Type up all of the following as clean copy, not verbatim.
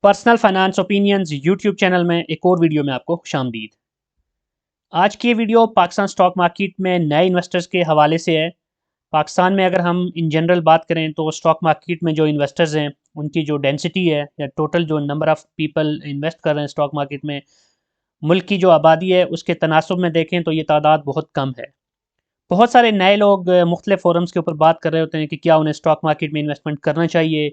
Personal finance opinions YouTube channel में एक और वीडियो में आपको खुशामदीद। आज की ये वीडियो पाकिस्तान स्टॉक मार्केट में नए इन्वेस्टर्स के हवाले से है। पाकिस्तान में अगर हम इन जनरल बात करें तो स्टॉक मार्केट में जो इन्वेस्टर्स हैं उनकी जो डेंसिटी है या टोटल जो नंबर ऑफ़ पीपल इन्वेस्ट कर रहे हैं स्टॉक मार्केट में, मुल्क की जो आबादी है उसके तनासुब में देखें तो ये तादाद बहुत कम है। बहुत सारे नए लोग मुख्तलिफ फोरम्स के ऊपर बात कर रहे होते हैं कि क्या उन्हें स्टॉक मार्केट में इन्वेस्टमेंट करना चाहिए,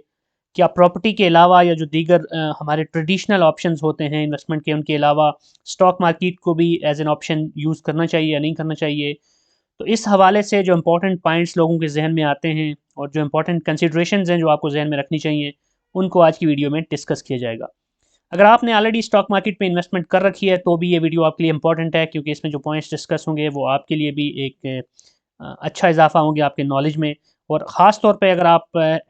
क्या प्रॉपर्टी के अलावा या जो दीगर हमारे ट्रेडिशनल ऑप्शंस होते हैं इन्वेस्टमेंट के उनके अलावा स्टॉक मार्केट को भी एज एन ऑप्शन यूज़ करना चाहिए या नहीं करना चाहिए। तो इस हवाले से जो इंपॉर्टेंट पॉइंट्स लोगों के जहन में आते हैं और जो इंपॉर्टेंट कंसिड्रेशंस हैं जो आपको जहन में रखनी चाहिए, उनको आज की वीडियो में डिस्कस किया जाएगा। अगर आपने ऑलरेडी स्टॉक मार्केट में इन्वेस्टमेंट कर रखी है तो भी ये वीडियो आपके लिए इंपॉर्टेंट है, क्योंकि इसमें जो पॉइंट्स डिस्कस होंगे वो आपके लिए भी एक अच्छा इजाफा होंगे आपके नॉलेज में। और ख़ास तौर पे अगर आप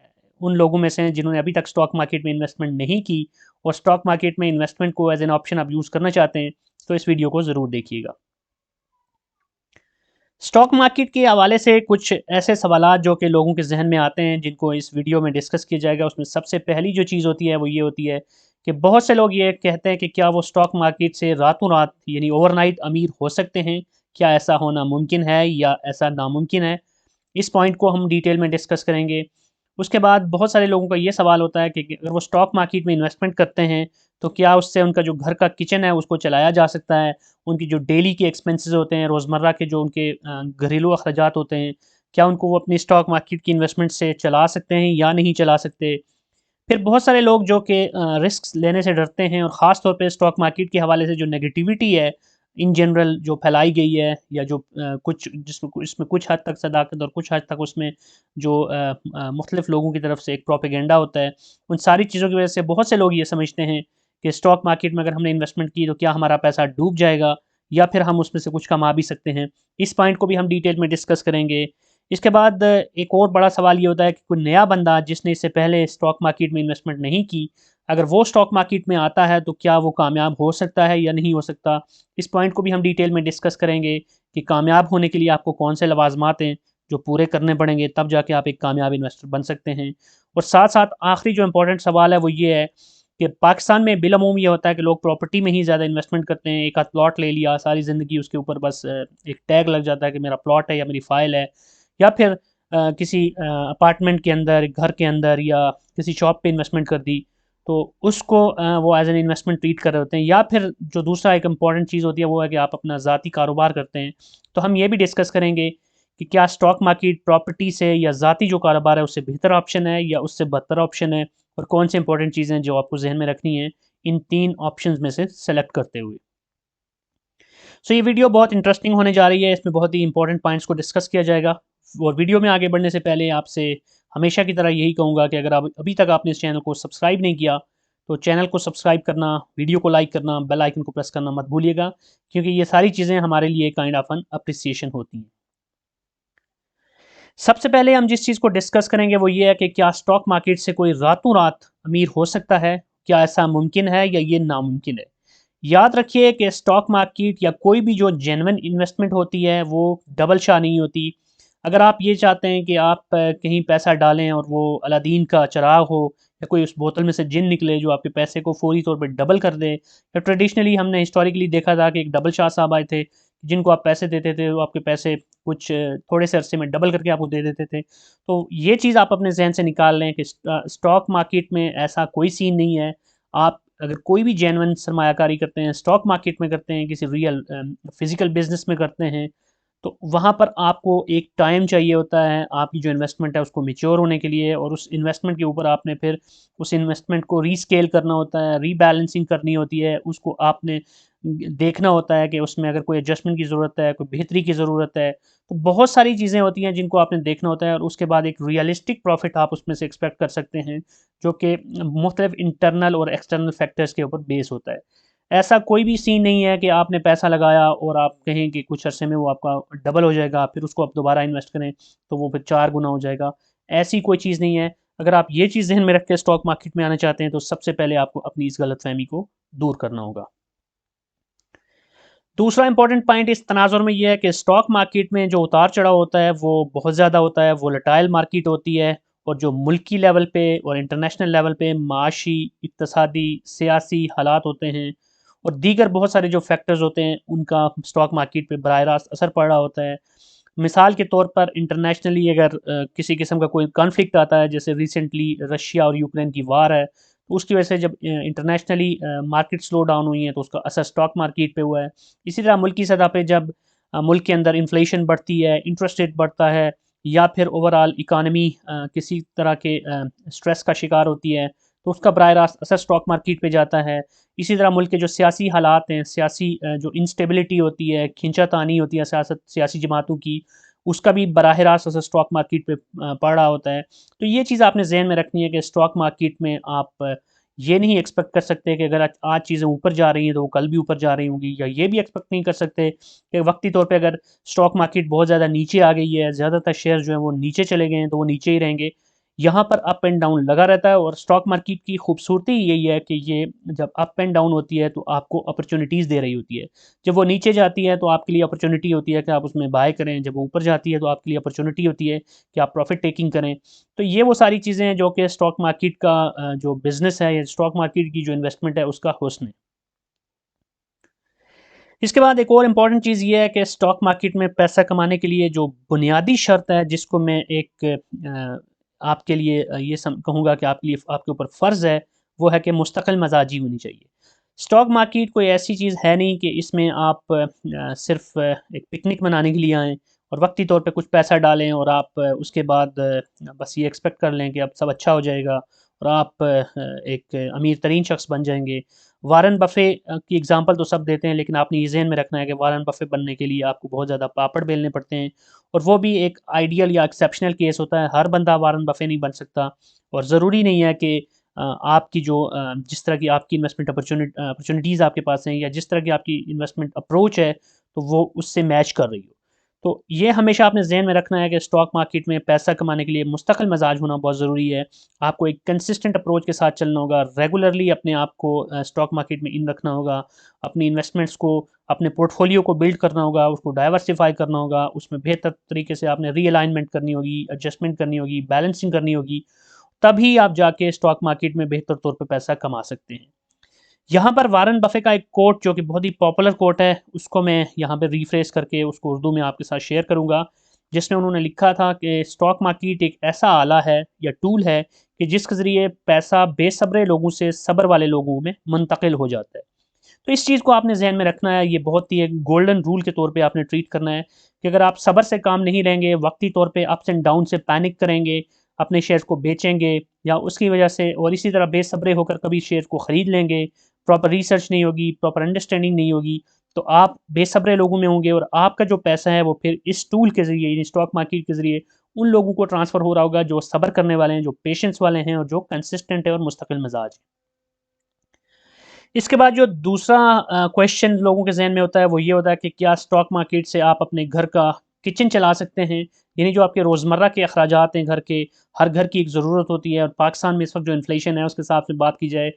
उन लोगों में से हैं जिन्होंने अभी तक स्टॉक मार्केट में इन्वेस्टमेंट नहीं की और स्टॉक मार्केट में इन्वेस्टमेंट को एज एन ऑप्शन आप यूज़ करना चाहते हैं, तो इस वीडियो को ज़रूर देखिएगा। स्टॉक मार्केट के हवाले से कुछ ऐसे सवालात जो कि लोगों के जहन में आते हैं जिनको इस वीडियो में डिस्कस किया जाएगा, उसमें सबसे पहली जो चीज़ होती है वो ये होती है कि बहुत से लोग ये कहते हैं कि क्या वो स्टॉक मार्केट से रातों रात यानी ओवरनाइट अमीर हो सकते हैं? क्या ऐसा होना मुमकिन है या ऐसा नामुमकिन है? इस पॉइंट को हम डिटेल में डिस्कस करेंगे। उसके बाद बहुत सारे लोगों का ये सवाल होता है कि अगर वो स्टॉक मार्केट में इन्वेस्टमेंट करते हैं, तो क्या उससे उनका जो घर का किचन है उसको चलाया जा सकता है? उनकी जो डेली के एक्सपेंसेस होते हैं, रोज़मर्रा के जो उनके घरेलू अखराजात होते हैं, क्या उनको वो अपनी स्टॉक मार्केट की इन्वेस्टमेंट से चला सकते हैं या नहीं चला सकते? फिर बहुत सारे लोग जो कि रिस्क्स लेने से डरते हैं और ख़ास तौर पे स्टॉक मार्केट के हवाले से जो नेगेटिविटी है इन जनरल जो फैलाई गई है या जो कुछ जिसमें इसमें कुछ हद तक सदाकत और कुछ हद तक उसमें जो मुख्तलिफ लोगों की तरफ से एक प्रोपेगेंडा होता है, उन सारी चीज़ों की वजह से बहुत से लोग ये समझते हैं कि स्टॉक मार्केट में अगर हमने इन्वेस्टमेंट की तो क्या हमारा पैसा डूब जाएगा या फिर हम उसमें से कुछ कमा भी सकते हैं। इस पॉइंट को भी हम डिटेल में डिस्कस करेंगे। इसके बाद एक और बड़ा सवाल ये होता है कि कोई नया बंदा जिसने इससे पहले स्टॉक मार्केट में इन्वेस्टमेंट नहीं की, अगर वो स्टॉक मार्केट में आता है तो क्या वो कामयाब हो सकता है या नहीं हो सकता? इस पॉइंट को भी हम डिटेल में डिस्कस करेंगे कि कामयाब होने के लिए आपको कौन से लवाज़मात हैं जो पूरे करने पड़ेंगे, तब जाके आप एक कामयाब इन्वेस्टर बन सकते हैं। और साथ-साथ आखिरी जो इम्पोर्टेंट सवाल है वो ये है कि पाकिस्तान में बिलअमूम ये होता है कि लोग प्रॉपर्टी में ही ज़्यादा इन्वेस्टमेंट करते हैं। एक आध प्लॉट ले लिया, सारी ज़िंदगी उसके ऊपर बस एक टैग लग जाता है कि मेरा प्लॉट है या मेरी फ़ाइल है, या फिर किसी अपार्टमेंट के अंदर, घर के अंदर या किसी शॉप पे इन्वेस्टमेंट कर दी, तो उसको वो एज़ एन इन्वेस्टमेंट ट्रीट कर रहे होते हैं। या फिर जो दूसरा एक इम्पॉर्टेंट चीज़ होती है वो है कि आप अपना ज़ाती कारोबार करते हैं। तो हम ये भी डिस्कस करेंगे कि क्या स्टॉक मार्केट प्रॉपर्टी से या ज़ाती जो कारोबार है उससे बेहतर ऑप्शन है या उससे बदतर ऑप्शन है, और कौन से इंपॉर्टेंट चीज़ें हैं जो आपको ज़हन में रखनी है इन 3 ऑप्शंस में से सेलेक्ट करते हुए। सो ये वीडियो बहुत इंटरेस्टिंग होने जा रही है, इसमें बहुत ही इंपॉर्टेंट पॉइंट्स को डिस्कस किया जाएगा। और वीडियो में आगे बढ़ने से पहले आपसे हमेशा की तरह यही कहूँगा कि अगर आप अभी तक आपने इस चैनल को सब्सक्राइब नहीं किया, तो चैनल को सब्सक्राइब करना, वीडियो को लाइक करना, बेल आइकन को प्रेस करना मत भूलिएगा, क्योंकि ये सारी चीज़ें हमारे लिए काइंड ऑफ एन अप्रिसिएशन होती हैं। सबसे पहले हम जिस चीज़ को डिस्कस करेंगे वो ये है कि क्या स्टॉक मार्केट से कोई रातों रात अमीर हो सकता है? क्या ऐसा मुमकिन है या ये नामुमकिन है? याद रखिए कि स्टॉक मार्केट या कोई भी जो जेन्युइन इन्वेस्टमेंट होती है वो डबल शाह नहीं होती। अगर आप ये चाहते हैं कि आप कहीं पैसा डालें और वो अलादीन का चिराग हो या कोई उस बोतल में से जिन निकले जो आपके पैसे को फौरी तौर पे डबल कर दे, या ट्रेडिशनली हमने हिस्टोरिकली देखा था कि एक डबल शाह साहब आए थे, जिनको आप पैसे देते थे, वो आपके पैसे कुछ थोड़े से अरसे में डबल करके आपको दे देते थे। तो ये चीज़ आप अपने ज़हन से निकाल लें कि स्टॉक मार्केट में ऐसा कोई सीन नहीं है। आप अगर कोई भी जेन्युइन सरमायाकारी करते हैं, स्टॉक मार्केट में करते हैं, किसी रियल फिज़िकल बिज़नेस में करते हैं, तो वहाँ पर आपको एक टाइम चाहिए होता है आपकी जो इन्वेस्टमेंट है उसको मैच्योर होने के लिए, और उस इन्वेस्टमेंट के ऊपर आपने फिर उस इन्वेस्टमेंट को रीस्केल करना होता है, रीबैलेंसिंग करनी होती है, उसको आपने देखना होता है कि उसमें अगर कोई एडजस्टमेंट की ज़रूरत है, कोई बेहतरी की ज़रूरत है। तो बहुत सारी चीज़ें होती हैं जिनको आपने देखना होता है, और उसके बाद एक रियलिस्टिक प्रॉफ़िट आप उसमें से एक्सपेक्ट कर सकते हैं, जो कि मुख्तलिफ इंटरनल और एक्सटर्नल फैक्टर्स के ऊपर बेस होता है। ऐसा कोई भी सीन नहीं है कि आपने पैसा लगाया और आप कहें कि कुछ अरसे में वो आपका डबल हो जाएगा, फिर उसको आप दोबारा इन्वेस्ट करें तो वो फिर 4 गुना हो जाएगा। ऐसी कोई चीज़ नहीं है। अगर आप ये चीज़ ज़हन में रख के स्टॉक मार्केट में आना चाहते हैं तो सबसे पहले आपको अपनी इस गलतफ़हमी को दूर करना होगा। दूसरा इंपॉर्टेंट पॉइंट इस तनाज़ुर में ये है कि स्टॉक मार्केट में जो उतार-चढ़ाव होता है वो बहुत ज़्यादा होता है, वोलेटाइल मार्केट होती है, और जो मुल्की लेवल पे और इंटरनेशनल लेवल पे माशी, इक़्तिसादी, सियासी हालात होते हैं और दीगर बहुत सारे जो फैक्टर्स होते हैं, उनका स्टॉक मार्केट पे बराह रास्त असर पड़ रहा होता है। मिसाल के तौर पर इंटरनेशनली अगर किसी किस्म का कोई कॉन्फ्लिक्ट आता है, जैसे रिसेंटली रशिया और यूक्रेन की वार है, तो उसकी वजह से जब इंटरनेशनली मार्केट स्लो डाउन हुई है, तो उसका असर स्टॉक मार्केट पे हुआ है। इसी तरह मुल्क की सतह पे जब मुल्क के अंदर इन्फ्लेशन बढ़ती है, इंटरेस्ट रेट बढ़ता है या फिर ओवरऑल इकानमी किसी तरह के स्ट्रेस का शिकार होती है, तो उसका बराह रास्त असर स्टॉक मार्केट पे जाता है। इसी तरह मुल्क के जो सियासी हालात हैं, सियासी जो इंस्टेबिलिटी होती है, खींचातानी होती है सियासी जमातों की, उसका भी बराह रास्त असर स्टॉक मार्केट पे पड़ रहा होता है। तो ये चीज़ आपने ज़हन में रखनी है कि स्टॉक मार्केट में आप ये नहीं एक्सपेक्ट कर सकते कि अगर आज चीज़ें ऊपर जा रही हैं तो वो कल भी ऊपर जा रही होंगी, या ये भी एक्सपेक्ट नहीं कर सकते कि वक्ती तौर पे अगर स्टॉक मार्केट बहुत ज़्यादा नीचे आ गई है, ज़्यादातर शेयर जो हैं वो नीचे चले गए हैं, तो वो नीचे ही रहेंगे। यहाँ पर अप एंड डाउन लगा रहता है और स्टॉक मार्केट की खूबसूरती यही है कि ये जब अप एंड डाउन होती है तो आपको अपॉर्चुनिटीज़ दे रही होती है। जब वो नीचे जाती है तो आपके लिए अपॉर्चुनिटी होती है कि आप उसमें बाय करें, जब वो ऊपर जाती है तो आपके लिए अपॉर्चुनिटी होती है कि आप प्रॉफिट टेकिंग करें। तो ये वो सारी चीज़ें हैं जो कि स्टॉक मार्केट का जो बिज़नेस है या स्टॉक मार्केट की जो इन्वेस्टमेंट है उसका हुस्न है। इसके बाद एक और इम्पॉर्टेंट चीज़ ये है कि स्टॉक मार्केट में पैसा कमाने के लिए जो बुनियादी शर्त है, जिसको मैं एक आपके लिए ये कहूँगा कि आपके लिए आपके ऊपर फ़र्ज़ है, वो है कि मुस्तकिल मज़ाजी होनी चाहिए। स्टॉक मार्केट कोई ऐसी चीज़ है नहीं कि इसमें आप सिर्फ़ एक पिकनिक मनाने के लिए आएँ और वक्ती तौर पे कुछ पैसा डालें और आप उसके बाद बस ये एक्सपेक्ट कर लें कि अब सब अच्छा हो जाएगा और आप एक अमीर तरीन शख्स बन जाएँगे। वारेन बफ़े की एग्ज़ाम्पल तो सब देते हैं, लेकिन आपने ये ज़हन में रखना है कि वारेन बफ़े बनने के लिए आपको बहुत ज़्यादा पापड़ बेलने पड़ते हैं और वो भी एक आइडियल या एक्सेप्शनल केस होता है। हर बंदा वारेन बफ़े नहीं बन सकता और ज़रूरी नहीं है कि आपकी जो जिस तरह की आपकी इन्वेस्टमेंट अपॉर्च्युनिटीज़ आपके पास हैं या जिस तरह की आपकी इन्वेस्टमेंट अप्रोच है, तो वो उससे मैच कर रही हो। तो ये हमेशा आपने ज़हन में रखना है कि स्टॉक मार्केट में पैसा कमाने के लिए मुस्तकिल मिज़ाज होना बहुत ज़रूरी है। आपको एक कंसिस्टेंट अप्रोच के साथ चलना होगा, रेगुलरली अपने आप को स्टॉक मार्केट में इन रखना होगा, अपनी इन्वेस्टमेंट्स को, अपने पोर्टफोलियो को बिल्ड करना होगा, उसको डाइवर्सिफ़ाई करना होगा, उसमें बेहतर तरीके से आपने रीअलाइनमेंट करनी होगी, एडजस्टमेंट करनी होगी, बैलेंसिंग करनी होगी, तभी आप जाके स्टॉक मार्केट में बेहतर तौर पे पैसा कमा सकते हैं। यहाँ पर वारेन बफ़े का एक कोट जो कि बहुत ही पॉपुलर कोट है, उसको मैं यहाँ पे रिफ्रेश करके उसको उर्दू में आपके साथ शेयर करूँगा, जिसमें उन्होंने लिखा था कि स्टॉक मार्केट एक ऐसा आला है या टूल है कि जिसके ज़रिए पैसा बेसब्रे लोगों से सब्र वाले लोगों में मुंतकिल हो जाता है। तो इस चीज़ को आपने ज़हन में रखना है, ये बहुत ही एक गोल्डन रूल के तौर पे आपने ट्रीट करना है कि अगर आप सब्र से काम नहीं लेंगे, वक्ती तौर पे अप्स एंड डाउन से पैनिक करेंगे, अपने शेयर्स को बेचेंगे या उसकी वजह से और इसी तरह बेसब्रे होकर कभी शेयर को ख़रीद लेंगे, प्रॉपर रिसर्च नहीं होगी, प्रॉपर अंडरस्टैंडिंग नहीं होगी, तो आप बेसब्रे लोगों में होंगे और आपका जो पैसा है वो फिर इस टूल के ज़रिए यानी स्टॉक मार्केट के ज़रिए उन लोगों को ट्रांसफ़र हो रहा होगा जो सब्र करने वाले हैं, जो पेशेंस वाले हैं और जो कंसिस्टेंट है और मुस्तकिल मिज़ाज है। इसके बाद जो दूसरा क्वेश्चन लोगों के ज़हन में होता है वो ये होता है कि क्या स्टॉक मार्केट से आप अपने घर का किचन चला सकते हैं? यानी जो आपके रोज़मर्रा के अखराजात हैं घर के, हर घर की एक ज़रूरत होती है और पाकिस्तान में इस वक़्त जो इन्फ्लेशन है उसके हिसाब से बात की जाए,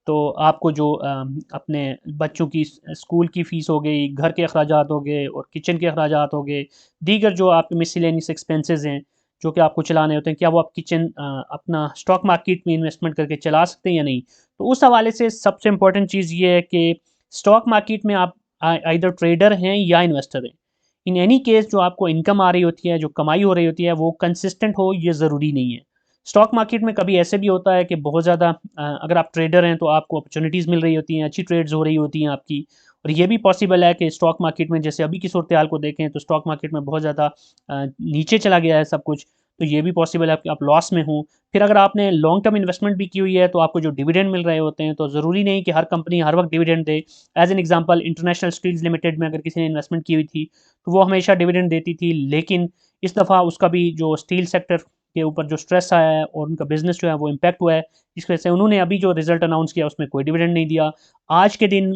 तो आपको जो अपने बच्चों की स्कूल की फ़ीस हो गई, घर के अखराजात हो गए और किचन के अखराजात हो गए, दीगर जो आपके मिसलेनियस एक्सपेंसेस हैं, जो कि आपको चलाने होते हैं, क्या वो आप किचन अपना स्टॉक मार्केट में इन्वेस्टमेंट करके चला सकते हैं या नहीं? तो उस हवाले से सबसे इम्पोर्टेंट चीज़ ये है कि स्टॉक मार्केट में आप आइदर ट्रेडर हैं या इन्वेस्टर हैं। इन एनी केस जो आपको इनकम आ रही होती है, जो कमाई हो रही होती है, वो कंसिस्टेंट हो ये ज़रूरी नहीं है। स्टॉक मार्केट में कभी ऐसे भी होता है कि बहुत ज़्यादा अगर आप ट्रेडर हैं तो आपको अपॉर्च्युनिटीज़ मिल रही होती हैं, अच्छी ट्रेड्स हो रही होती हैं आपकी और ये भी पॉसिबल है कि स्टॉक मार्केट में जैसे अभी की सूरत-ए-हाल को देखें तो स्टॉक मार्केट में बहुत ज़्यादा नीचे चला गया है सब कुछ, तो ये भी पॉसिबल है कि आप लॉस में हों। फिर अगर आपने लॉन्ग टर्म इन्वेस्टमेंट भी की हुई है तो आपको जो डिविडेंड मिल रहे होते हैं, तो ज़रूरी नहीं कि हर कंपनी हर वक्त डिविडेंड दे। As an example international steels limited में अगर किसी ने इन्वेस्टमेंट की हुई थी तो वो हमेशा डिविडेंड देती थी, लेकिन इस दफ़ा उसका भी जो स्टील सेक्टर के ऊपर जो स्ट्रेस आया है और उनका बिजनेस जो है वो इम्पैक्ट हुआ है, इस वजह से उन्होंने अभी जो रिजल्ट अनाउंस किया उसमें कोई डिविडेंड नहीं दिया। आज के दिन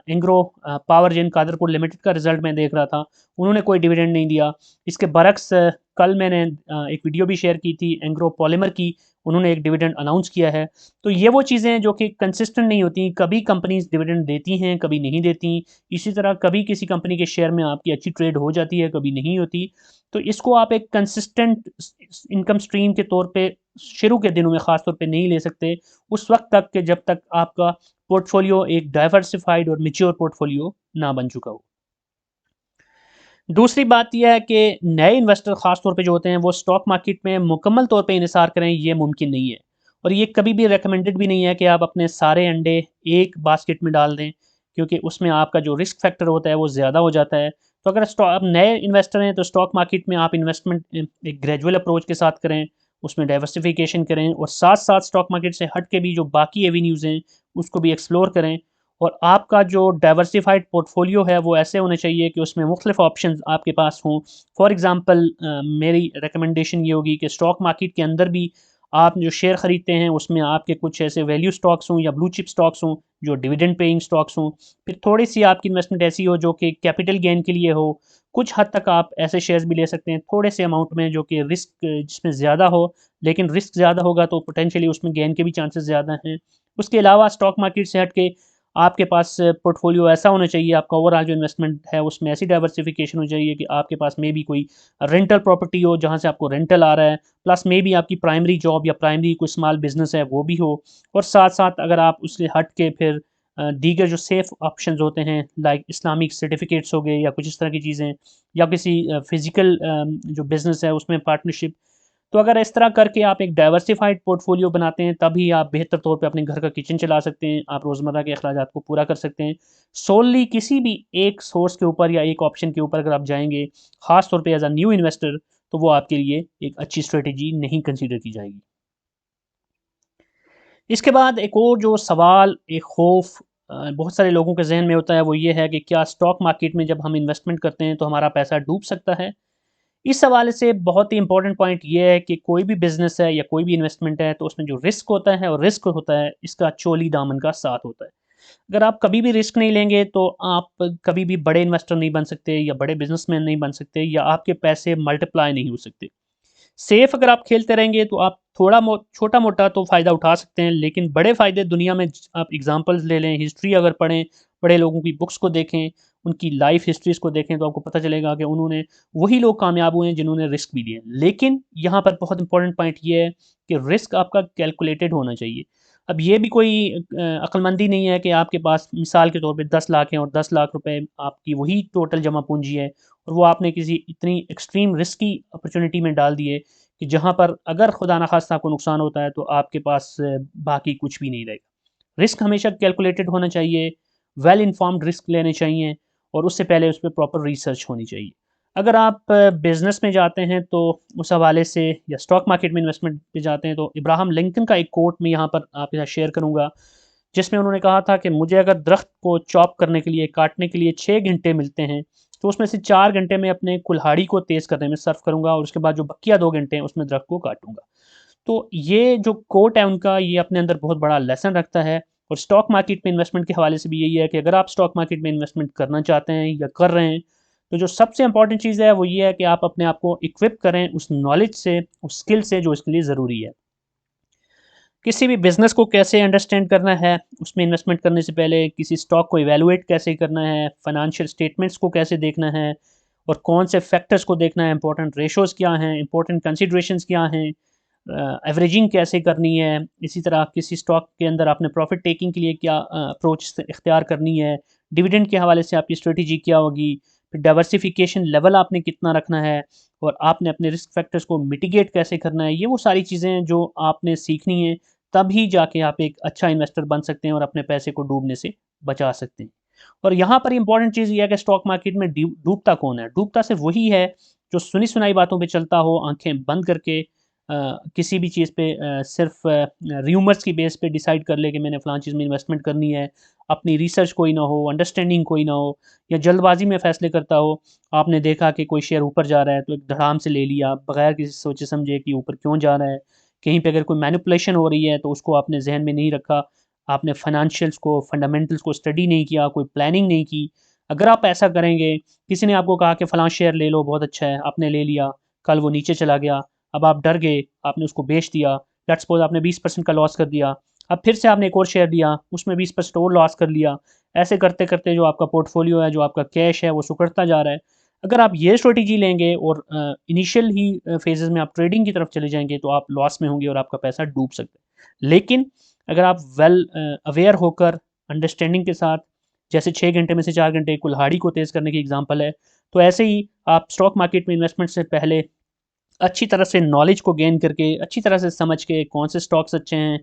Engro power gen Qadirpur limited का रिजल्ट मैं देख रहा था, उन्होंने कोई डिविडेंड नहीं दिया। इसके बरक्स कल मैंने एक वीडियो भी शेयर की थी एंग्रो पॉलीमर की, उन्होंने एक डिविडेंड अनाउंस किया है। तो ये वो चीज़ें हैं जो कि कंसिस्टेंट नहीं होती, कभी कंपनीज़ डिविडेंड देती हैं, कभी नहीं देती। इसी तरह कभी किसी कंपनी के शेयर में आपकी अच्छी ट्रेड हो जाती है, कभी नहीं होती। तो इसको आप एक कंसिस्टेंट इनकम स्ट्रीम के तौर पे शुरू के दिनों में ख़ास तौर पे नहीं ले सकते, उस वक़्त तक कि जब तक आपका पोर्टफोलियो एक डाइवर्सिफ़ाइड और मैच्योर पोर्टफोलियो ना बन चुका हो। दूसरी बात ये है कि नए इन्वेस्टर ख़ास तौर पे जो होते हैं वो स्टॉक मार्केट में मुकम्मल तौर पे इन्हिसार करें, ये मुमकिन नहीं है। और ये कभी भी रिकमेंडेड भी नहीं है कि आप अपने सारे अंडे एक बास्केट में डाल दें, क्योंकि उसमें आपका जो रिस्क फैक्टर होता है वो ज़्यादा हो जाता है। तो अगर आप नए इन्वेस्टर हैं तो स्टॉक मार्केट में आप इन्वेस्टमेंट एक ग्रेजुअल अप्रोच के साथ करें, उसमें डाइवर्सिफिकेशन करें और साथ साथ स्टॉक मार्केट से हट के भी जो बाकी एवेन्यूज़ हैं उसको भी एक्सप्लोर करें। और आपका जो डाइवर्सिफ़ाइड पोर्टफोलियो है वो ऐसे होने चाहिए कि उसमें मुख्तलिफ ऑप्शंस आपके पास हों। फॉर एग्ज़ाम्पल मेरी रिकमेंडेशन ये होगी कि स्टॉक मार्केट के अंदर भी आप जो शेयर ख़रीदते हैं उसमें आपके कुछ ऐसे वैल्यू स्टॉक्स हों या ब्लू चिप स्टॉक्स हों जो डिविडेंड पेइंग स्टॉक्स हों। फिर थोड़ी-सी आपकी इन्वेस्टमेंट ऐसी हो जो कि कैपिटल गेन के लिए हो। कुछ हद तक आप ऐसे शेयर्स भी ले सकते हैं थोड़े से अमाउंट में जो कि रिस्क जिसमें ज़्यादा हो, लेकिन रिस्क ज़्यादा होगा तो पोटेंशियली उसमें गेन के भी चांसेस ज़्यादा हैं। उसके अलावा स्टॉक मार्केट से हट के आपके पास पोर्टफोलियो ऐसा होना चाहिए, आपका ओवरऑल जो इन्वेस्टमेंट है उसमें ऐसी डाइवर्सिफिकेशन हो चाहिए कि आपके पास मे बी कोई रेंटल प्रॉपर्टी हो जहाँ से आपको रेंटल आ रहा है, प्लस मे बी आपकी प्राइमरी जॉब या प्राइमरी कोई स्मॉल बिजनेस है वो भी हो। और साथ साथ अगर आप उससे हट के फिर दीगर जो सेफ ऑप्शंस होते हैं लाइक इस्लामिक सर्टिफिकेट्स हो गए या कुछ इस तरह की चीज़ें, या किसी फिजिकल जो बिजनेस है उसमें पार्टनरशिप। तो अगर इस तरह करके आप एक डाइवर्सिफ़ाइड पोर्टफ़ोलियो बनाते हैं, तभी आप बेहतर तौर पे अपने घर का किचन चला सकते हैं, आप रोज़मर्रा के अखराजात को पूरा कर सकते हैं। सोलली किसी भी एक सोर्स के ऊपर या एक ऑप्शन के ऊपर अगर आप जाएँगे, ख़ास तौर पे एज़ अ न्यू इन्वेस्टर, तो वो आपके लिए एक अच्छी स्ट्रैटेजी नहीं कंसीडर की जाएगी। इसके बाद एक और जो सवाल, एक खौफ़ बहुत सारे लोगों के ज़हन में होता है, वो ये है कि क्या स्टॉक मार्केट में जब हम इन्वेस्टमेंट करते हैं, तो हमारा पैसा डूब सकता है? इस हवाले से बहुत ही इंपॉर्टेंट पॉइंट ये है कि कोई भी बिज़नेस है या कोई भी इन्वेस्टमेंट है तो उसमें जो रिस्क होता है और रिस्क होता है इसका चोली दामन का साथ होता है। अगर आप कभी भी रिस्क नहीं लेंगे तो आप कभी भी बड़े इन्वेस्टर नहीं बन सकते या बड़े बिजनेसमैन नहीं बन सकते या आपके पैसे मल्टीप्लाई नहीं हो सकते। सेफ अगर आप खेलते रहेंगे तो आप थोड़ा छोटा मोटा तो फ़ायदा उठा सकते हैं, लेकिन बड़े फ़ायदे दुनिया में आप एग्जांपल्स ले लें, हिस्ट्री अगर पढ़ें, बड़े लोगों की बुक्स को देखें, उनकी लाइफ हिस्ट्रीज़ को देखें तो आपको पता चलेगा कि उन्होंने वही लोग कामयाब हुए हैं जिन्होंने रिस्क भी लिए। लेकिन यहाँ पर बहुत इंपॉर्टेंट पॉइंट ये है कि रिस्क आपका कैलकुलेटेड होना चाहिए। अब ये भी कोई अक्लमंदी नहीं है कि आपके पास मिसाल के तौर पे 10 लाख हैं और 10 लाख रुपए आपकी वही टोटल जमा पूँजी है और वो आपने किसी इतनी एक्सट्रीम रिस्की अपॉर्च्युनिटी में डाल दिए कि जहाँ पर अगर खुदा ना खास्ता आपको नुकसान होता है तो आपके पास बाकी कुछ भी नहीं रहेगा। रिस्क हमेशा कैलकुलेटेड होना चाहिए, वेल इन्फॉर्म्ड रिस्क लेने चाहिए और उससे पहले उस पे प्रॉपर रिसर्च होनी चाहिए। अगर आप बिज़नेस में जाते हैं तो उस हवाले से, या स्टॉक मार्केट में इन्वेस्टमेंट पे जाते हैं तो इब्राहम लिंकन का एक कोट मैं यहाँ पर आपके साथ शेयर करूँगा, जिसमें उन्होंने कहा था कि मुझे अगर दरख्त को चॉप करने के लिए, काटने के लिए 6 घंटे मिलते हैं, तो उसमें से 4 घंटे मैं अपने कुल्हाड़ी को तेज़ करने में सर्फ करूँगा और उसके बाद जो बकिया 2 घंटे हैं उसमें दरख्त को काटूँगा। तो ये जो कोट है उनका, ये अपने अंदर बहुत बड़ा लेसन रखता है। और स्टॉक मार्केट में इन्वेस्टमेंट के हवाले से भी यही है कि अगर आप स्टॉक मार्केट में इन्वेस्टमेंट करना चाहते हैं या कर रहे हैं, तो जो सबसे इंपॉर्टेंट चीज़ है वो ये है कि आप अपने आप को इक्विप करें उस नॉलेज से, उस स्किल से जो इसके लिए ज़रूरी है। किसी भी बिज़नेस को कैसे अंडरस्टैंड करना है, उसमें इन्वेस्टमेंट करने से पहले किसी स्टॉक को इवैल्यूएट कैसे करना है, फाइनेंशियल स्टेटमेंट्स को कैसे देखना है और कौन से फैक्टर्स को देखना है, इंपॉर्टेंट रेशोज़ क्या हैं, इंपॉर्टेंट कंसिडरेशंस क्या हैं, एवरेजिंग कैसे करनी है, इसी तरह किसी स्टॉक के अंदर आपने प्रॉफिट टेकिंग के लिए क्या अप्रोच इख्तियार करनी है, डिविडेंड के हवाले से आपकी स्ट्रेटजी क्या होगी, फिर डाइवर्सिफिकेशन लेवल आपने कितना रखना है और आपने अपने रिस्क फैक्टर्स को मिटिगेट कैसे करना है। ये वो सारी चीज़ें हैं जो आपने सीखनी है, तभी जाके आप एक अच्छा इन्वेस्टर बन सकते हैं और अपने पैसे को डूबने से बचा सकते हैं। और यहाँ पर इंपॉर्टेंट चीज़ ये है कि स्टॉक मार्केट में डूबता कौन है? डूबता सिर्फ वही है जो सुनी-सुनाई बातों पे चलता हो, आँखें बंद करके किसी भी चीज़ पे सिर्फ़ र्यूमर्स की बेस पे डिसाइड कर ले कि मैंने फ़लाँ चीज़ में इन्वेस्टमेंट करनी है। अपनी रिसर्च कोई ना हो, अंडरस्टैंडिंग कोई ना हो या जल्दबाज़ी में फ़ैसले करता हो। आपने देखा कि कोई शेयर ऊपर जा रहा है तो एक धड़ाम से ले लिया, बगैर किसी सोचे समझे कि ऊपर क्यों जा रहा है। कहीं पे अगर कोई मैनिपुलेशन हो रही है तो उसको आपने ज़हन में नहीं रखा। आपने फाइनेंशियल्स को, फंडामेंटल्स को स्टडी नहीं किया, कोई प्लानिंग नहीं की। अगर आप ऐसा करेंगे, किसी ने आपको कहा कि फ़लाँ शेयर ले लो बहुत अच्छा है, आपने ले लिया, कल वो नीचे चला गया, अब आप डर गए, आपने उसको बेच दिया, लेट्स सपोज़ आपने 20% का लॉस कर दिया, अब फिर से आपने एक और शेयर लिया, उसमें 20% और लॉस कर लिया। ऐसे करते-करते जो आपका पोर्टफोलियो है, जो आपका कैश है, वो सिकुड़ता जा रहा है। अगर आप ये स्ट्रैटेजी लेंगे और इनिशियल ही फ़ेज़ेज़ में आप ट्रेडिंग की तरफ चले जाएँगे, तो आप लॉस में होंगे और आपका पैसा डूब सकता है। लेकिन अगर आप अवेयर होकर, अंडरस्टैंडिंग के साथ, जैसे 6 घंटे में से 4 घंटे कुल्हाड़ी को तेज़ करने की एग्ज़ाम्पल है, तो ऐसे ही आप स्टॉक मार्केट में इन्वेस्टमेंट से पहले अच्छी तरह से नॉलेज को गेन करके, अच्छी तरह से समझ के कौन से स्टॉक्स अच्छे हैं,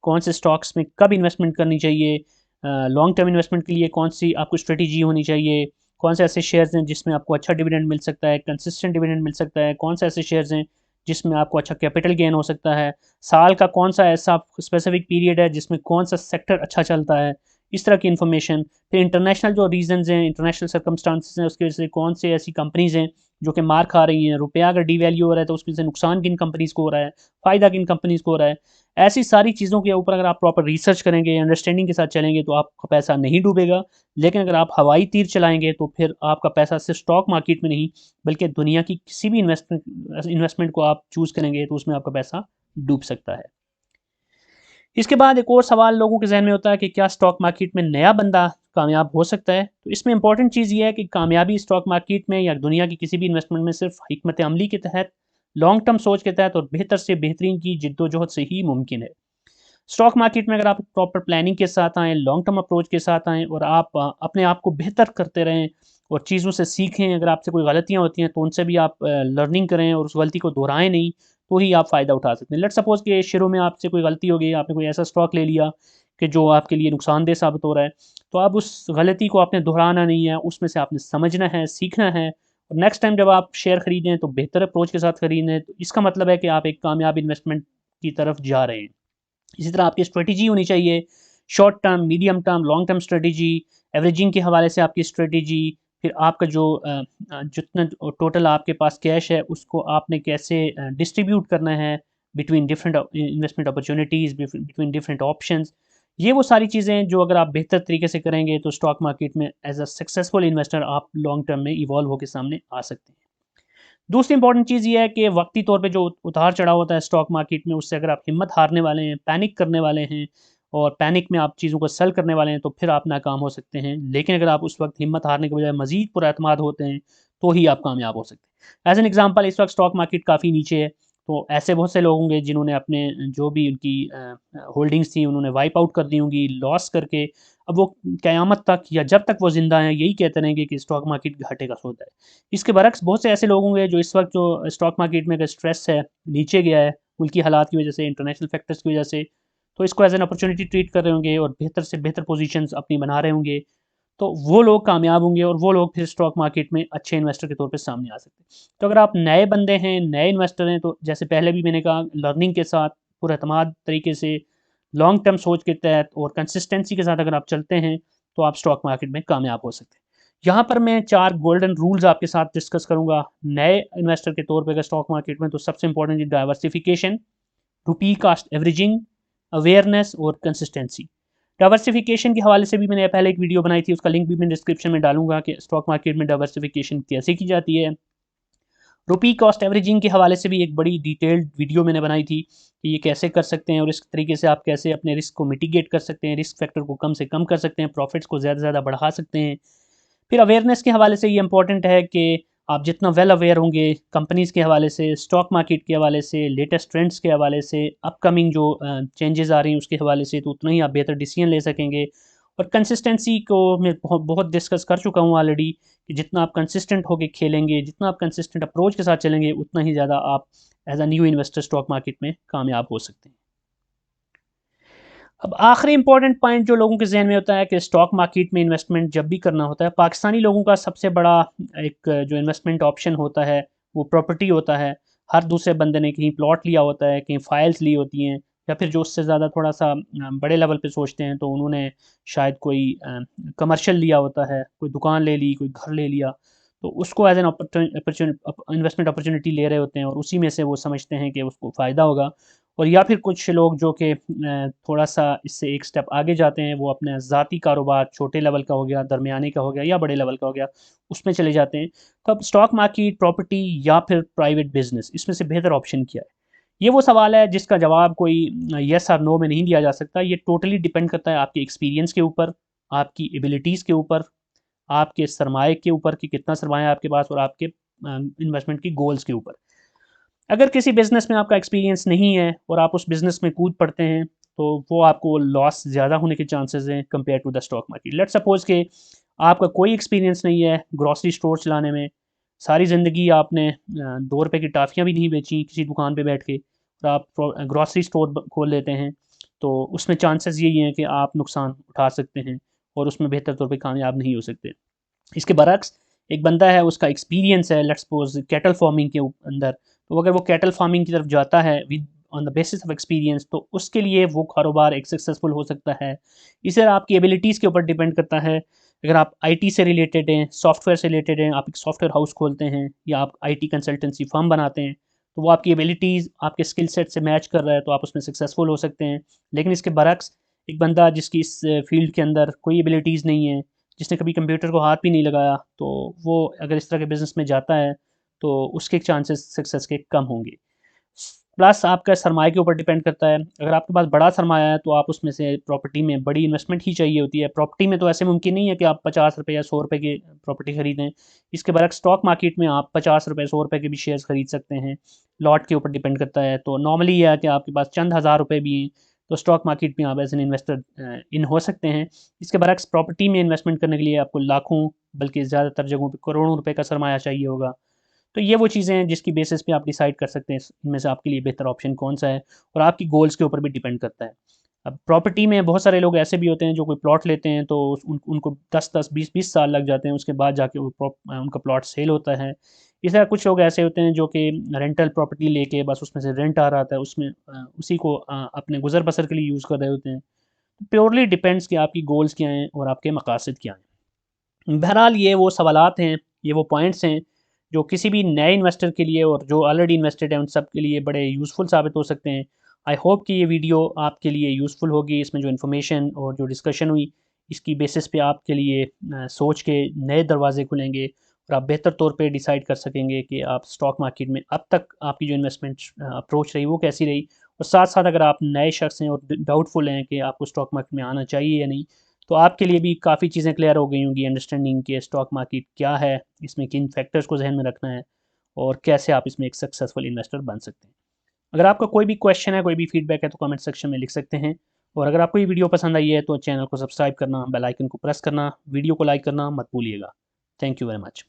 कौन से स्टॉक्स में कब इन्वेस्टमेंट करनी चाहिए, लॉन्ग टर्म इन्वेस्टमेंट के लिए कौन-सी आपको स्ट्रैटेजी होनी चाहिए, कौन से ऐसे शेयर्स हैं जिसमें आपको अच्छा डिविडेंड मिल सकता है, कंसिस्टेंट डिविडेंड मिल सकता है, कौन से ऐसे शेयर्स हैं जिसमें आपको अच्छा कैपिटल गेन हो सकता है, साल का कौन-सा ऐसा स्पेसिफिक पीरियड है जिसमें कौन-सा सेक्टर अच्छा चलता है, इस तरह की इन्फॉर्मेशन। फिर इंटरनेशनल जो रीज़न्स हैं, इंटरनेशनल सर्कमस्टांसेस हैं, उसकी वजह से कौन सी ऐसी कंपनीज़ हैं जो कि मार खा रही हैं, रुपया अगर डिवैल्यू हो रहा है तो उसकी वजह से नुकसान किन कंपनीज़ को हो रहा है, फ़ायदा किन कंपनीज़ को हो रहा है। ऐसी सारी चीज़ों के ऊपर अगर आप प्रॉपर रिसर्च करेंगे, अंडरस्टैंडिंग के साथ चलेंगे तो आपका पैसा नहीं डूबेगा। लेकिन अगर आप हवाई तीर चलाएँगे तो फिर आपका पैसा सिर्फ़ स्टॉक मार्केट में नहीं, बल्कि दुनिया की किसी भी इन्वेस्टमेंट इन्वेस्टमेंट को आप चूज़ करेंगे तो उसमें आपका पैसा डूब सकता है। इसके बाद एक और सवाल लोगों के ज़हन में होता है कि क्या स्टॉक मार्केट में नया बंदा कामयाब हो सकता है? तो इसमें इम्पोर्टेंट चीज़ ये है कि कामयाबी स्टॉक मार्केट में या दुनिया की किसी भी इन्वेस्टमेंट में सिर्फ़ हिकमत अमली के तहत, लॉन्ग टर्म सोच के तहत और बेहतर से बेहतरीन की जिद्दोजहद से ही मुमकिन है। स्टॉक मार्केट में अगर आप प्रॉपर प्लानिंग के साथ आएँ, लॉन्ग टर्म अप्रोच के साथ आएँ और आप अपने आप को बेहतर करते रहें और चीज़ों से सीखें, अगर आपसे कोई गलतियाँ होती हैं तो उनसे भी आप लर्निंग करें और उस गलती को दोहराएँ नहीं, तो ही आप फ़ायदा उठा सकते हैं। लेट्स सपोज़ कि शुरू में आपसे कोई गलती हो गई, आपने कोई ऐसा स्टॉक ले लिया कि जो आपके लिए नुकसानदेह साबित हो रहा है, तो अब उस गलती को आपने दोहराना नहीं है, उसमें से आपने समझना है, सीखना है और नेक्स्ट टाइम जब आप शेयर खरीदें तो बेहतर अप्रोच के साथ खरीदें। तो इसका मतलब है कि आप एक कामयाब इन्वेस्टमेंट की तरफ जा रहे हैं। इसी तरह आपकी स्ट्रेटेजी होनी चाहिए, short term, medium term, long term strategy, averaging के हवाले से आपकी स्ट्रेटेजी, फिर आपका जो जितना टोटल आपके पास कैश है उसको आपने कैसे डिस्ट्रीब्यूट करना है between different investment opportunities, between different options. ये वो सारी चीज़ें जो अगर आप बेहतर तरीके से करेंगे तो स्टॉक मार्केट में एज़ अ सक्सेसफुल इन्वेस्टर आप लॉन्ग टर्म में इवॉल्व होकर सामने आ सकते हैं। दूसरी इंपॉर्टेंट चीज़ ये है कि वक्ती तौर पे जो उतार-चढ़ाव होता है स्टॉक मार्केट में, उससे अगर आप हिम्मत हारने वाले हैं, पैनिक करने वाले हैं और पैनिक में आप चीज़ों को सेल करने वाले हैं, तो फिर आप नाकाम हो सकते हैं। लेकिन अगर आप उस वक़्त हिम्मत हारने के बजाय मज़ीद पुरएतमाद होते हैं, तो ही आप कामयाब हो सकते हैं। एज़ एन एग्ज़ाम्पल इस वक़्त स्टॉक मार्केट काफ़ी नीचे है, तो ऐसे बहुत से लोग होंगे जिन्होंने अपने जो भी उनकी होल्डिंग्स थी, उन्होंने वाइप आउट कर दी होंगी, लॉस करके। अब वो क़यामत तक या जब तक वो ज़िंदा हैं, यही कहते रहेंगे कि स्टॉक मार्केट घाटे का सौदा है। इसके बरक्स बहुत से ऐसे लोग होंगे जो इस वक़्त जो स्टॉक मार्केट में अगर स्ट्रेस है, नीचे गया है, मुल्की हालात की वजह से, इंटरनेशनल फैक्टर्स की वजह से, तो इसको एज़ एन अपॉर्च्युनिटी ट्रीट कर रहे होंगे और बेहतर से बेहतर पोज़ीशंस अपनी बना रहे होंगे। तो वो लोग कामयाब होंगे और वो लोग फिर स्टॉक मार्केट में अच्छे इन्वेस्टर के तौर पे सामने आ सकते हैं। तो अगर आप नए बंदे हैं, नए इन्वेस्टर हैं, तो जैसे पहले भी मैंने कहा लर्निंग के साथ, पुरएतमाद तरीके से, लॉन्ग टर्म सोच के तहत और कंसिस्टेंसी के साथ अगर आप चलते हैं, तो आप स्टॉक मार्केट में कामयाब हो सकते हैं। यहाँ पर मैं 4 गोल्डन रूल्स आपके साथ डिस्कस करूँगा। नए इन्वेस्टर के तौर पे अगर स्टॉक मार्केट में तो सबसे इम्पोर्टेंट है डाइवर्सिफिकेशन, रुपी कॉस्ट एवरेजिंग, अवेयरनेस और कंसिस्टेंसी। डाइवर्सिफिकेशन के हवाले से भी मैंने पहले एक वीडियो बनाई थी, उसका लिंक भी मैं डिस्क्रिप्शन में डालूँगा कि स्टॉक मार्केट में डाइवर्सिफिकेशन कैसे की जाती है। रुपी कॉस्ट एवरेजिंग के हवाले से भी एक बड़ी डिटेल्ड वीडियो मैंने बनाई थी कि ये कैसे कर सकते हैं और इस तरीके से आप कैसे अपने रिस्क को मिटिगेट कर सकते हैं, रिस्क फैक्टर को कम से कम कर सकते हैं, प्रॉफिट्स को ज़्यादा से ज़्यादा बढ़ा सकते हैं। फिर अवेयरनेस के हवाले से ये इंपॉर्टेंट है कि आप जितना वेल अवेयर होंगे कंपनीज़ के हवाले से, स्टॉक मार्केट के हवाले से, लेटेस्ट ट्रेंड्स के हवाले से, अपकमिंग जो चेंजेस आ रही हैं उसके हवाले से, तो उतना ही आप बेहतर डिसीजन ले सकेंगे। और कंसिस्टेंसी को मैं बहुत बहुत डिस्कस कर चुका हूँ ऑलरेडी कि जितना आप कंसिस्टेंट होके खेलेंगे, जितना आप कंसिस्टेंट अप्रोच के साथ चलेंगे, उतना ही ज़्यादा आप as a new investor stock market में कामयाब हो सकते हैं। अब आखिरी इंपॉर्टेंट पॉइंट जो लोगों के ज़हन में होता है कि स्टॉक मार्केट में इन्वेस्टमेंट जब भी करना होता है, पाकिस्तानी लोगों का सबसे बड़ा एक जो इन्वेस्टमेंट ऑप्शन होता है, वो प्रॉपर्टी होता है। हर दूसरे बंदे ने कहीं प्लॉट लिया होता है, कहीं फाइल्स ली होती हैं या फिर जो उससे ज़्यादा थोड़ा-सा बड़े लेवल पे सोचते हैं तो उन्होंने शायद कोई कमर्शियल लिया होता है, कोई दुकान ले ली, कोई घर ले लिया। तो उसको एज़ एन इन्वेस्टमेंट अपॉर्च्युनिटी ले रहे होते हैं और उसी में से वो समझते हैं कि उसको फ़ायदा होगा। और या फिर कुछ लोग जो कि थोड़ा सा इससे एक स्टेप आगे जाते हैं, वो अपना ज़ाती कारोबार छोटे लेवल का हो गया, दरमियाने का हो गया या बड़े लेवल का हो गया, उसमें चले जाते हैं। तो अब स्टॉक मार्केट, प्रॉपर्टी या फिर प्राइवेट बिजनेस, इसमें से बेहतर ऑप्शन क्या है? ये वो सवाल है जिसका जवाब कोई येस और नो में नहीं दिया जा सकता। ये टोटली डिपेंड करता है आपके एक्सपीरियंस के ऊपर, आपकी एबिलिटीज़ के ऊपर, आपके सरमाए के ऊपर कि कितना सरमाया है आपके पास, और आपके इन्वेस्टमेंट की गोल्स के ऊपर। अगर किसी बिज़नेस में आपका एक्सपीरियंस नहीं है और आप उस बिज़नेस में कूद पड़ते हैं, तो वो आपको लॉस ज़्यादा होने के चांसेस हैं compare to the stock market. Let's suppose कि आपका कोई एक्सपीरियंस नहीं है ग्रॉसरी स्टोर चलाने में, सारी ज़िंदगी आपने ₹2 की टॉफ़ियाँ भी नहीं बेची किसी दुकान पे बैठ के, और आप ग्रॉसरी स्टोर खोल लेते हैं, तो उसमें चांसेस यही हैं कि आप नुकसान उठा सकते हैं और उसमें बेहतर तौर पे कामयाब नहीं हो सकते। इसके बरक्स एक बंदा है, उसका एक्सपीरियंस है लेट्स सपोज कैटल फार्मिंग के अंदर, तो अगर वो कैटल फार्मिंग की तरफ जाता है with on the basis of experience, तो उसके लिए वो कारोबार एक सक्सेसफुल हो सकता है। इसे आपकी एबिलिटीज़ के ऊपर डिपेंड करता है। अगर आप आईटी से रिलेटेड हैं, सॉफ्टवेयर से रिलेटेड हैं, आप एक सॉफ्टवेयर हाउस खोलते हैं या आप आईटी कंसल्टेंसी फर्म बनाते हैं, तो वो आपकी एबिलिटीज़ आपके स्किल सेट से मैच कर रहा है, तो आप उसमें सक्सेसफुल हो सकते हैं। लेकिन इसके बरक्स एक बंदा जिसकी इस फील्ड के अंदर कोई एबिलिटीज़ नहीं है, जिसने कभी कंप्यूटर को हाथ भी नहीं लगाया, तो वो अगर इस तरह के बिज़नेस में जाता है, तो उसके चांसेस सक्सेस के कम होंगे। प्लस आपका सरमाए के ऊपर डिपेंड करता है। अगर आपके पास बड़ा सरमाया है, तो आप उसमें से प्रॉपर्टी में बड़ी इन्वेस्टमेंट ही चाहिए होती है। प्रॉपर्टी में तो ऐसे मुमकिन नहीं है कि आप ₹50 या ₹100 की प्रॉपर्टी खरीदें। इसके बरक्स स्टॉक मार्केट में आप ₹50 ₹100 के भी शेयर्स खरीद सकते हैं। लॉट के ऊपर डिपेंड करता है। तो नॉर्मली ये है कि आपके पास चंद हज़ार रुपए भी हैं, तो स्टॉक मार्केट में आप एज़ एन इन्वेस्टर इन हो सकते हैं। इसके बरक्स प्रॉपर्टी में इन्वेस्टमेंट करने के लिए आपको लाखों, बल्कि ज़्यादातर जगहों पे करोड़ों रुपए का सरमाया चाहिए होगा। तो ये वो चीज़ें हैं जिसकी बेसिस पे आप डिसाइड कर सकते हैं इनमें से आपके लिए बेहतर ऑप्शन कौन-सा है, और आपकी गोल्स के ऊपर भी डिपेंड करता है। अब प्रॉपर्टी में बहुत सारे लोग ऐसे भी होते हैं जो कोई प्लॉट लेते हैं, तो उनको 10-10, 20-20 साल लग जाते हैं, उसके बाद जाके वो उनका प्लॉट सेल होता है। इसी तरह कुछ लोग ऐसे होते हैं जो कि रेंटल प्रॉपर्टी लेके बस उसमें से रेंट आ रहा था, उसमें उसी को अपने गुज़र-बसर के लिए यूज़ कर रहे होते हैं। प्योरली डिपेंड्स कि आपकी गोल्स क्या हैं और आपके मकासद क्या हैं। बहरहाल ये वो सवालात हैं, ये वो पॉइंट्स हैं जो किसी भी नए इन्वेस्टर के लिए और जो ऑलरेडी इन्वेस्टेड हैं उन सब के लिए बड़े यूज़फुल साबित हो सकते हैं। आई होप कि ये वीडियो आपके लिए यूज़फुल होगी। इसमें जो इन्फॉर्मेशन और जो डिस्कशन हुई, इसकी बेसिस पे आपके लिए सोच के नए दरवाज़े खुलेंगे और आप बेहतर तौर पे डिसाइड कर सकेंगे कि आप स्टॉक मार्केट में अब तक आपकी जो इन्वेस्टमेंट अप्रोच रही वो कैसी रही। और साथ-साथ अगर आप नए शख्स हैं और डाउटफुल हैं कि आपको स्टॉक मार्केट में आना चाहिए या नहीं, तो आपके लिए भी काफ़ी चीज़ें क्लियर हो गई होंगी अंडरस्टैंडिंग कि स्टॉक मार्केट क्या है, इसमें किन फैक्टर्स को ज़हन में रखना है और कैसे आप इसमें एक सक्सेसफुल इन्वेस्टर बन सकते हैं। अगर आपका कोई भी क्वेश्चन है, कोई भी फीडबैक है, तो कमेंट सेक्शन में लिख सकते हैं। और अगर आपको ये वीडियो पसंद आई है तो चैनल को सब्सक्राइब करना, बेल आइकन को प्रेस करना, वीडियो को लाइक करना मत भूलिएगा। Thank you very much.